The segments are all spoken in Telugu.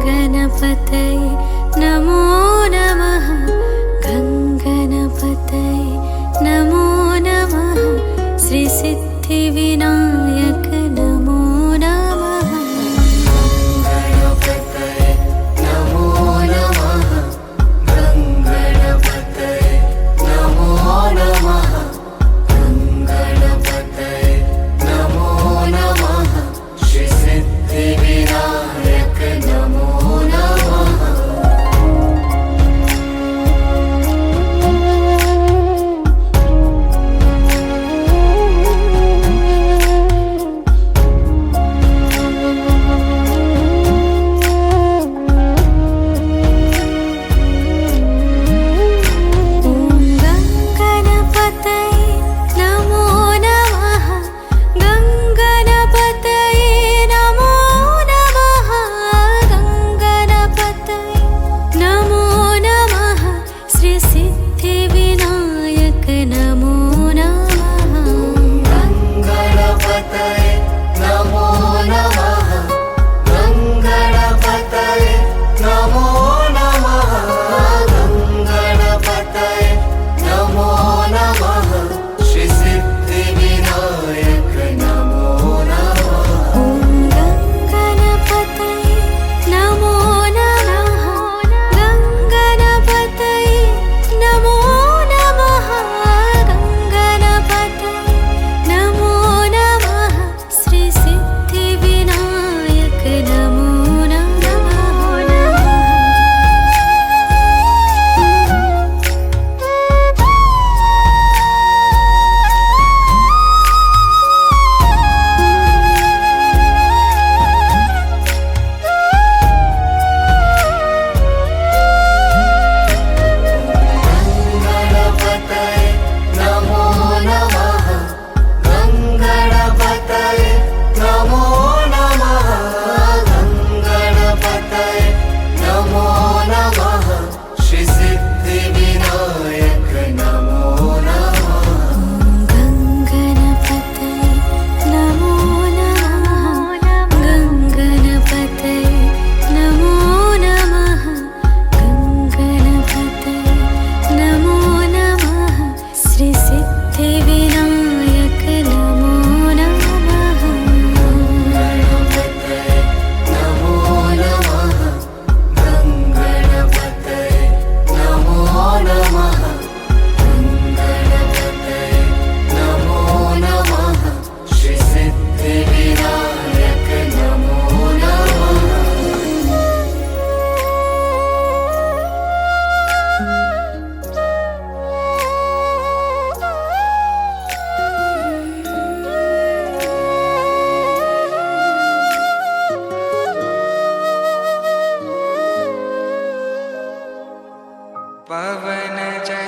गणपतये नमो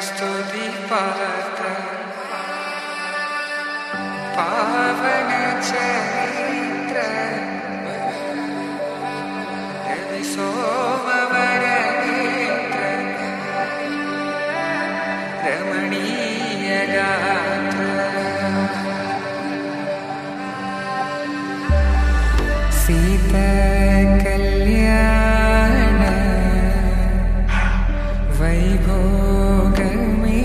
స్తుతి పాత్ర పావన చరిత్ర రవి సోమవర నేత్ర రమణీయ గాత్ర సీత కళ్యాణ వైభోగమే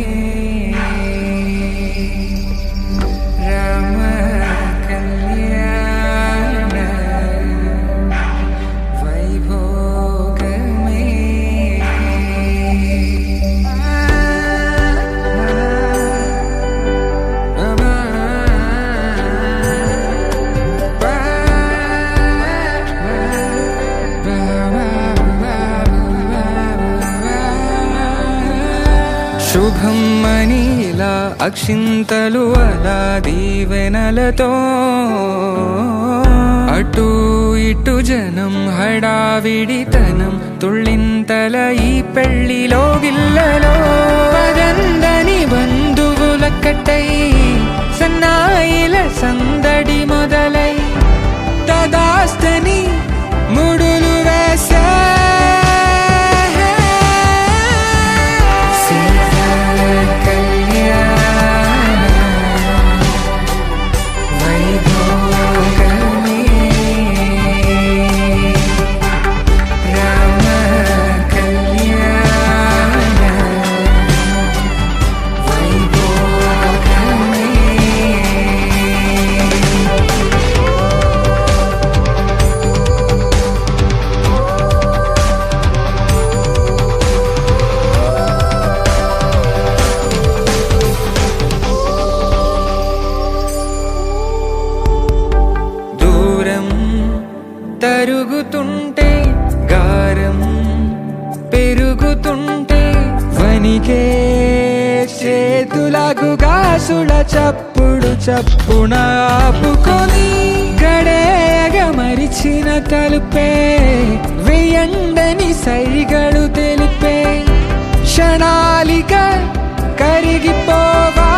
రామ కళ్యాణ వైభోగమే శుభం మనీలా అక్షింతలు అలా దీవెనలతో అటు ఇటు జనం హడావిడితనం తుళ్ళింతల ఈ పెళ్లిలో గిల్లలో పదందని బంధువుల కట్టై సన్నాయిల సందడి మొదలై తదాస్తని ముడులు వేసే తరుగుతుంటే గారం పెరుగుతుంటే వనికే చేతులకు గాసుల చప్పుడు చప్పున ఆపుకొని గడేగ మరిచిన తలుపే వెయ్యండని సైగడు తెలిపే క్షణాలిక కరిగిపోవా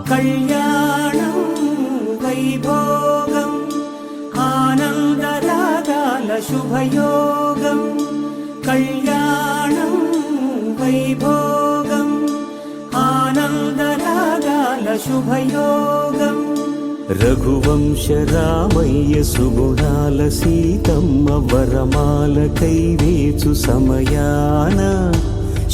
కళ్యాణం వైభోగం ఆనందరాగాల శుభయోగం కళ్యాణం వైభోగం ఆనందరాగాల శుభయోగం రఘువంశ రామయ్య సుగుణాల సీతమ్మ వరమాల కైవేచు సమయాన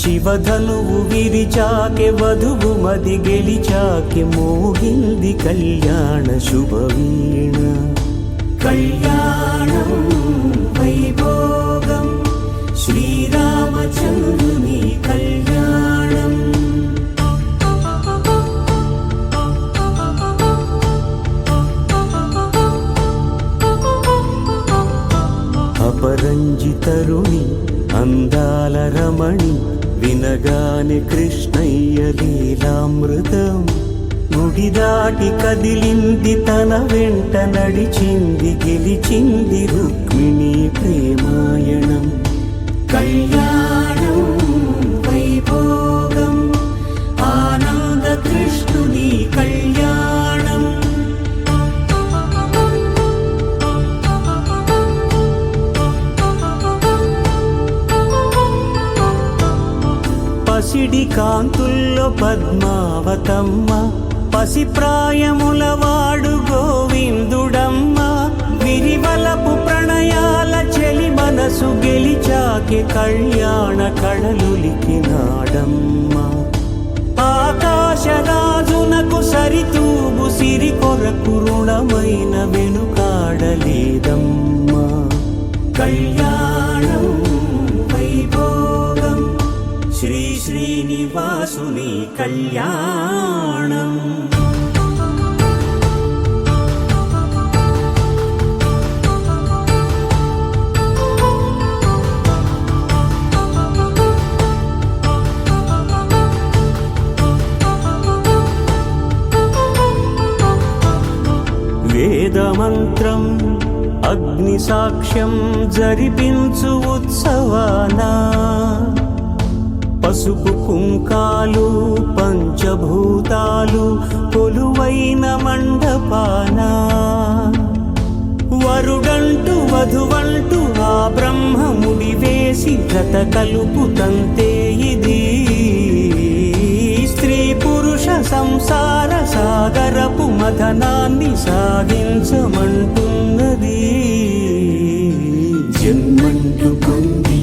శివధనువు విరిచాకె వధువు మది గెలిచాకె మోగింది కళ్యాణ శుభవీణ కళ్యాణం వైభోగం శ్రీరామచంద్రుని కళ్యాణం అపరంజి తరుణి అందాల రమణి వినగానే కృష్ణయ్య లీలామృతం గుడి దాటి కదిలింది తన వెంట నడిచింది గెలిచింది రుక్మిణి ప్రేమాయణం కళ్యాణం వైభోగం ఆనంద కృష్ణుని కళ్యాణం కాంతుల్లో పద్మావతమ్మ, పసిప్రాయముల వాడు గోవిందుడమ్మ. విరివలపు ప్రణయాల చెలి మనసు గెలిచాకే కళ్యాణ కళలులికినాడమ్మ. ఆకాశరాజునకు సరితూగు సిరి కొరకు రుణమైన వెనుకాడలేదమ్మా. కళ్యాణం వైభోగం శ్రీ శ్రీనివాసుని కళ్యాణం. వేదమంత్రం అగ్ని సాక్ష్యం జరిపించు ఉత్సవాన, పసుపు కుంకాలు పంచభూతాలు కొలువైన మండపాన. వరుడంటూ వధువంటూ ఆ బ్రహ్మముడి వేసి గత కలుపు తంతే ఇది. స్త్రీ పురుష సంసార సాగరపు మథనాన్ని సాగించమంటున్నది. జన్మంటూ పొంది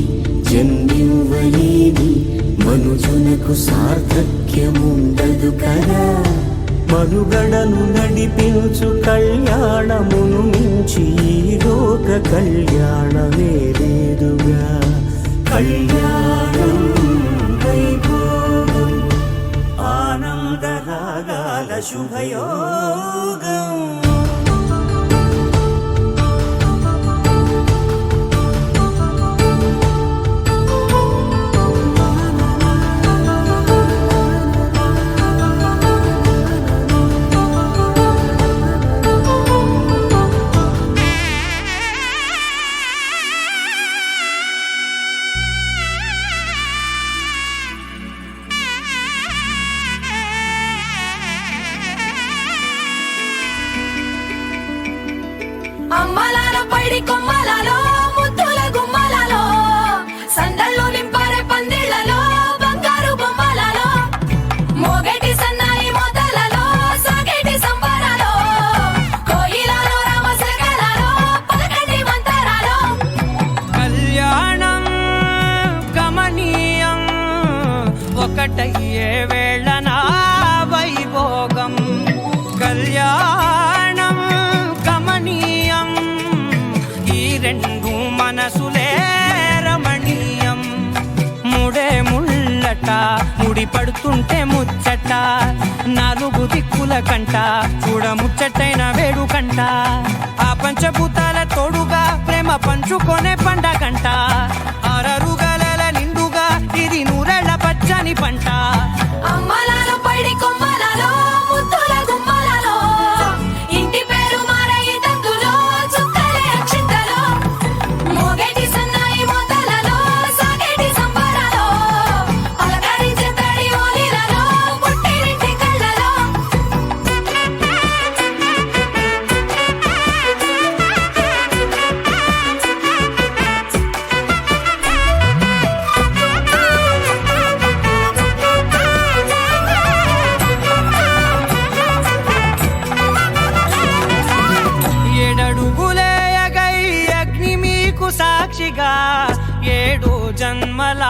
జన్మివ్వలేని మనుజునకు సార్థక్యముండదు కదా. మనుగడను నడిపించు కళ్యాణమును మించి ఈ లోక కళ్యాణమే లేదుగా. కళ్యాణం వైభోగం ఆనందరాగాల శుభయోగం. అమ్మలాల పైడి కొమ్మలలో ముద్దుల గుమ్మలలో సందళ్ళు నింపారే పందిళ్లలో బంగారు బొమ్మలలో మోగేటి సన్నాయి మోతలలో సాగేటి సంబరాలో కోయిలలో రామశకలలో పలకండి మంతరాలో. కళ్యాణం గమనీయం ఒకటయ్యే వేళన వైభోగం. కళ్యాణం గమనీయం ఈ రెండు మనసులే రమణీయం. ముడే ముళ్ళట ముడి పడుతుంటే ముచ్చట, నాలుగు దిక్కుల కంట చూడ ముచ్చటైన వేడుకంట. ఆ పంచభూతాల తోడుగా ప్రేమ పంచుకొనే పండగంట. అరరుగల నిండుగా ఇది నూరెళ్ళ పచ్చని పంట. అమ్మలాల పైడి కొమ్మలలో ముద్దుల గుమ్మలలో ఇంటి పేరు మారయి తందులో చుక్కలే అక్షింతలో మోగేటి సన్నాయి మోతలలో సాగేటి సంబరాలో పలకరించే తడి ఓలిలలో పుట్టినింటి కళ్ళలో. ఏడడుగులే ఎగై అగ్ని మీకు సాక్షిగా, ఏడు జన్మల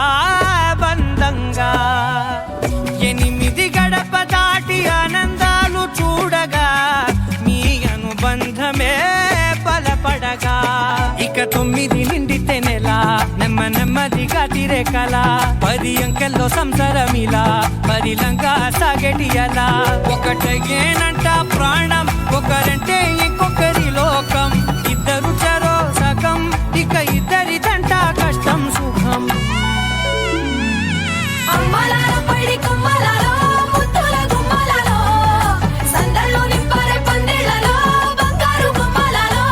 బంధంగా. 8 గడప దాటి ఆనందాలు చూడగా మీ అనుబంధమే బలపడగా. ఇక 9 నిండితే నెల నెమ్మదిగా తిరే కల. 10 అంకెల్లో సంసారమిలా పరిలంగా సాగేటి అలా. ఒకటేనంట ప్రాణం ఒకరంటే ఇంకొకరి లోకం. ఇద్దరు చరో సగం ఇక ఇద్దరిదంట కష్టం సుఖం. అమ్మలాల పైడి కొమ్మలలో ముద్దుల గుమ్మలలో సందళ్ళు నింపారే పందిళ్లలో బంగారు బొమ్మలలో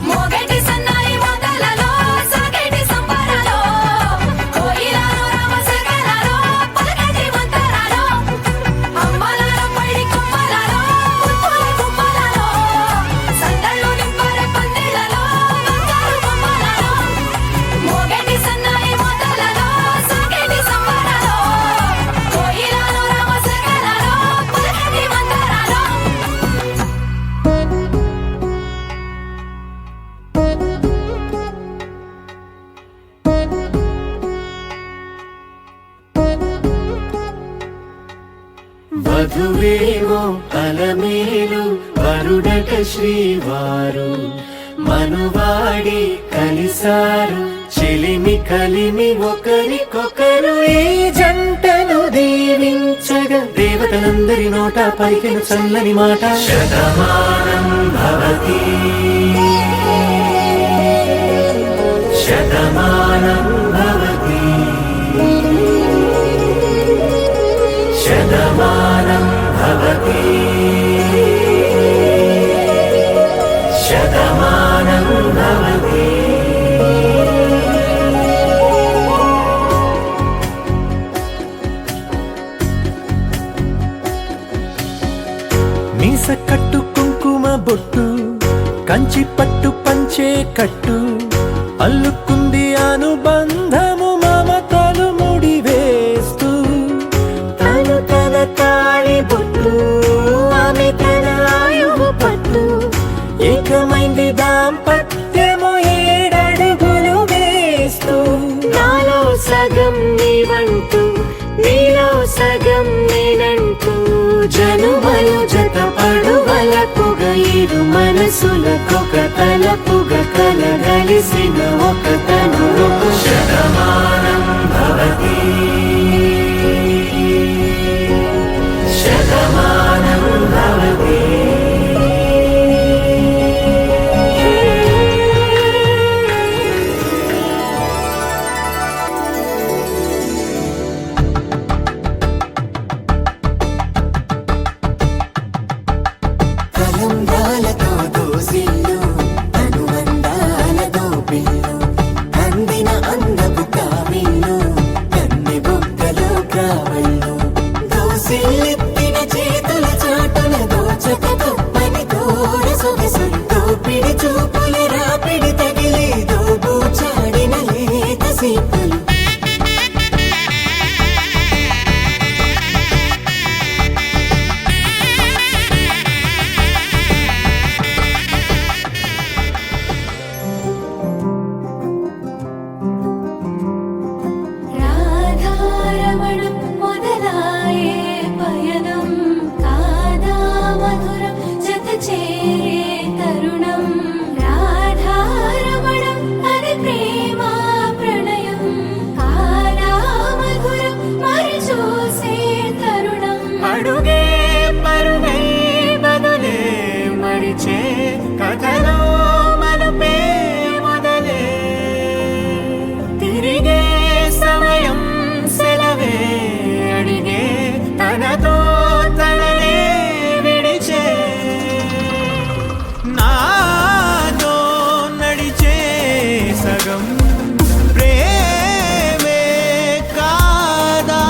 మోగేటి సన్నాయి మోతలలో సాగేటి సంబరాలో కోయిలలో రామశకలలో పలకండి మంతరాలో. అమ్మలాల పైడి కొమ్మలలో ముద్దుల గుమ్మలలో సందళ్ళు నింపారే పందిళ్లలో వధువేవో అలమేలు వరుడట శ్రీవారు మనువాడి కలిసారు చెలిమి కలిమి ఒకరికొకరు ఈ జంటను దీవించగా దేవతలందరి నోట పలికిన చల్లని మాట శతమానం భవతి శతమానం భవతి శతమానం భవతి శతమానం భవతి. మీస కట్టు కుంకుమ బొట్టు కంచి పట్టు పంచే కట్టు అల్లుకుంది అనుబంధము మమతలు ముడి వేస్తూ తను తన తాళి బొట్టు ఆమె తన ఆయువు పట్టు ఏకమైంది దాంపత్యము 7 అడుగులు వేస్తూ నాలో సగం నీవంటూ నీలో సగం నేనంటూ జనుమలు జత పడువలపుగ ఇరు మనసులకొక తలపుగ కలగలిసిన ఒక తను శతమానం భవతి శతమానం భవతి. కలంబాలతో దోసిల్లు అనుబంధాలతో పిల్లు అందిన అందపు కావిల్లు కన్నె బుగ్గలో కావళ్ళు దోసిల్లెత్తిన చేతుల చాటున దోచక తప్పని తోడ సొగసులతో పిడి చూపుల రాపిడి తగిలి దోబూచాడిన లేత సీపులు రాధారమణం మొదలాయే పయనం కాదా మధురం జత చేరే తరుణం రాధారమణం అది ప్రేమ ప్రణయం కాదా మధురం మరి చూసే తరుణం అడుగే పరుగే బదులే మరిచే కథలో మలుపే మొదలే తిరిగే సమయం సెలవే అడిగే తనతో తననే విడిచే నాతో నడిచే సగం ప్రేమే కాదా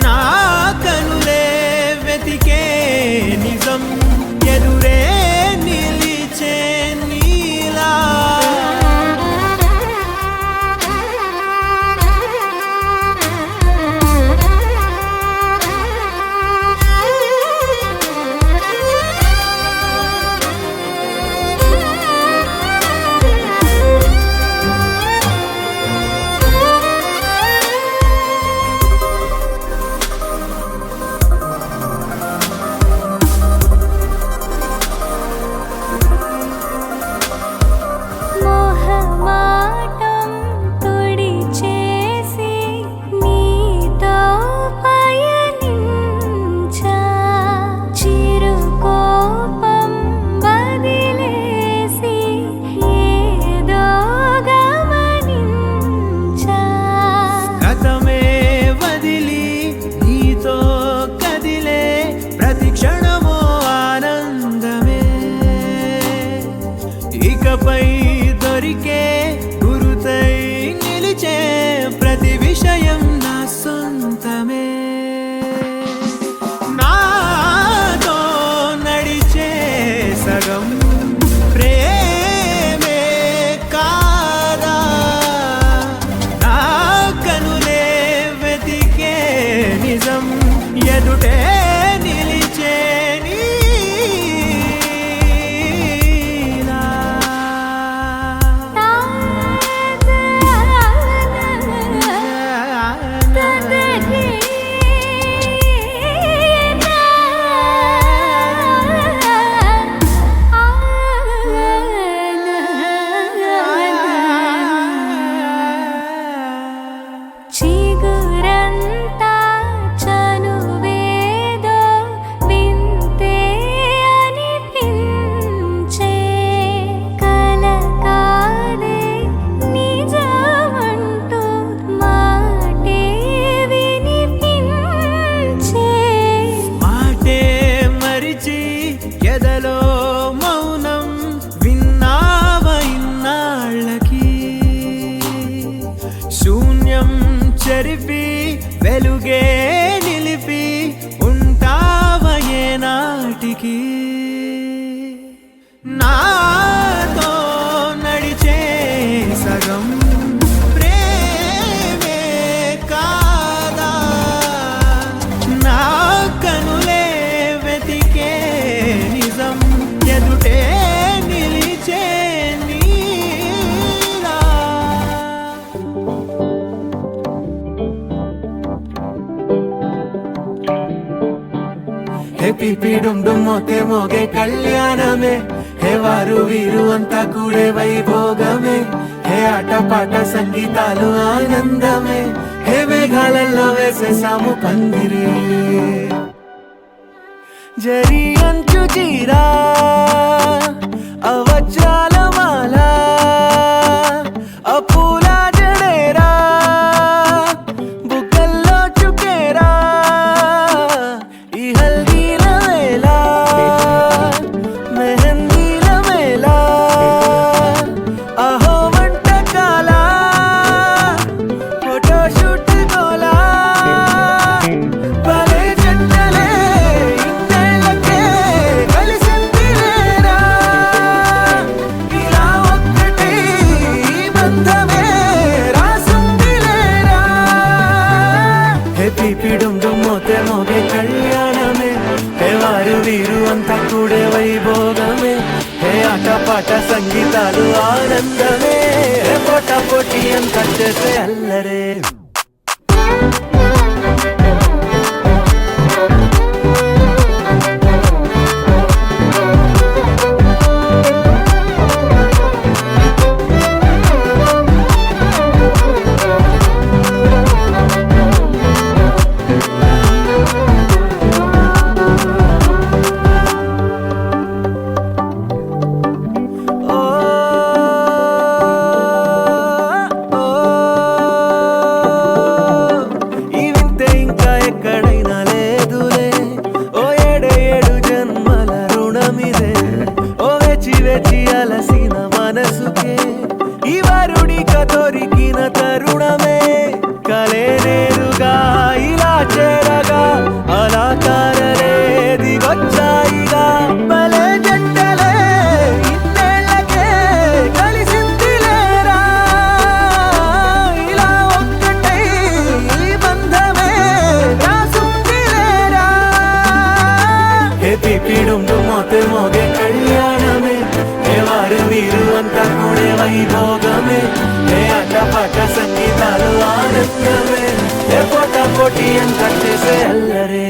నా కనులే వెతికే నిజం ఎదురే నిలిచే నీలా మోహమాటం తొడి చేసి నీతో పయనించా చిరు కోపం వదిలేసి ఏదో గమనించా గతమే వదిలి నీతో కదిలే ప్రతి క్షణమో ఆనందమే ఇకపై దొరికే గురుతై నిలిచే ప్రతి విషయం నా సొంతమే నాతో నడిచే సగం ప్రేమే కాదా నా కనులే వెతికే నిజం ఎదుటే నిలిచే నీలా. తారద హే పిపిడుం మోతే మోగే కళ్యాణమే హే వారు వీరు అంతా కూడే వైభోగమే హే ఆటపాట సంగీతాలు ఆనందమే హే మేఘాలలో వేసేసాము పందిరే జరి అంచు చీరా అవజ్రాల మాల అపూల జడేరా బుగ్గల్లో చుకేరా ఈ హల్దీల వేళ మెహందీల మేళ అహో వంటకాల ఫోటోషూట్ గోలా భలే జంటలే ఇన్నేళ్ళకే కలిసిందిలేరా ఇలా ఒక్కటే ఈ బంధమే రాసుందిలేరా హే పిపిడుం మోతే మోగే కళ్యాణమే హే వారు వీరు అంతా కూడే వైభోగమే హే ఆటపాట సంగీతాలు ఆనందమే హే పోటా పోటీ అంత చేసే అల్లరే ఈ వింతే ఇంకా ఎక్కడైనా లేదులే ఓ ఏడు జన్మల రుణమిదే ఓ వేచి వేచి అలసిన మనసుకే ఈ వరుడిక దొరికిన తరుణమే కలే నేరుగా ఇలా చేరగా అలా కారలే దిగొచ్చాయిగా భలే జంటలే ఇన్నేళ్ళకే కలిసిందిలేరా ఇలా ఒక్కటై ఈ బంధమే రాసుందిలేరా హే పిపిడుం మోతే మోగే కళ్యాణమే హే వారు వీరు అంతా కూడే వైభోగమే హే ఆటపాట సంగీతాలు ఆనందమే హే పోటా పోటీ అంతా చేసే అల్లరే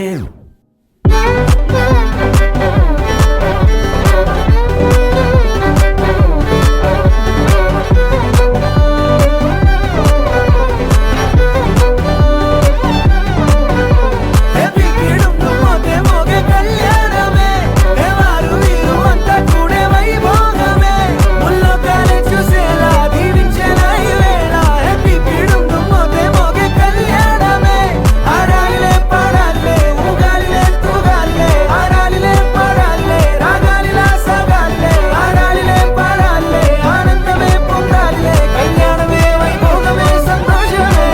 హే పిపిడుం మోతే మోగే కళ్యాణమే హే వారు వీరు అంతా కూడే వైభోగమే ముల్లోకాలే చూసేలా దీవించిన ఈ వేళ హే పిపిడుం మోతే మోగే కళ్యాణమే ఆడాలిలే పాడాలే ఊగాలిలే తూగాలే ఆడాలిలే పాడాలే రాగాలిలా సాగాలే ఆడాలిలే పాడాలే ఆనందమే పొందాలే కళ్యాణమే వైభోగమే సంతోషమే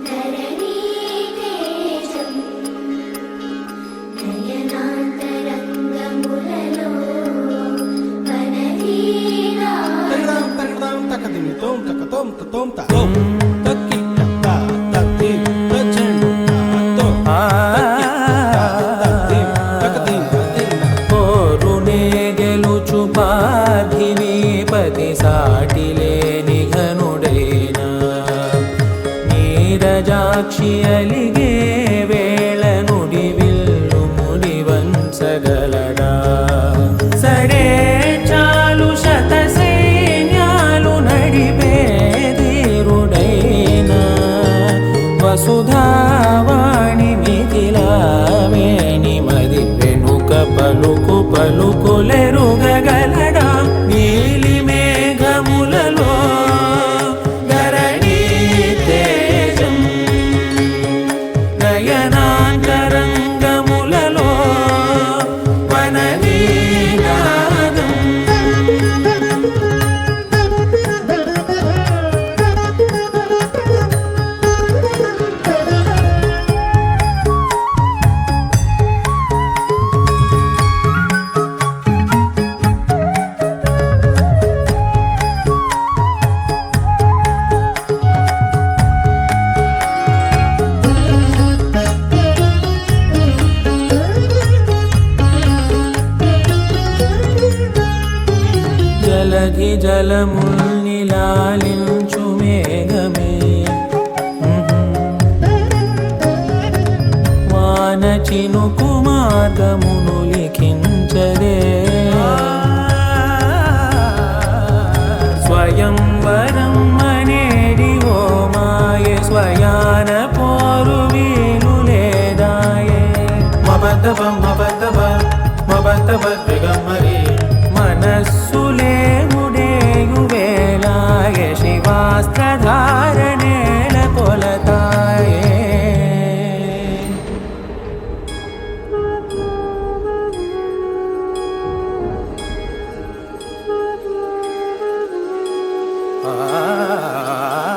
ధరణీ తేజం నయనాంతరంగములలో వనదీనా కోరునే గెలుచు పార్థివీపతి సాటిలేని ఘనుడైనా నీరజాక్షి అలిగే వేళ నుడి విల్లు ముడి వంచగలడా సరే చాలు శత సైన్యాలు నడిపే ధీరుడైనా వసుధావాణి మిథిలావేణి మది వెనుక పలుకు పలుకులెరుగగలడా నీలి మేఘములలో ధరణీ తేజం నయనాంతరంగములలో వననీనాదం జలధి జలముల్ని లాలించు మేఘమే వాన చినుకు మార్గమును లిఖించదే స్వయంవరం అనేడి ఓ మాయే స్వయాన పోరు వీలు లేదాయే మబద్దబ దిగమ్మరి మనస్సులే ముడేయు వేలాయే శివాస్త్రధారణేల కొలతాయే ఆ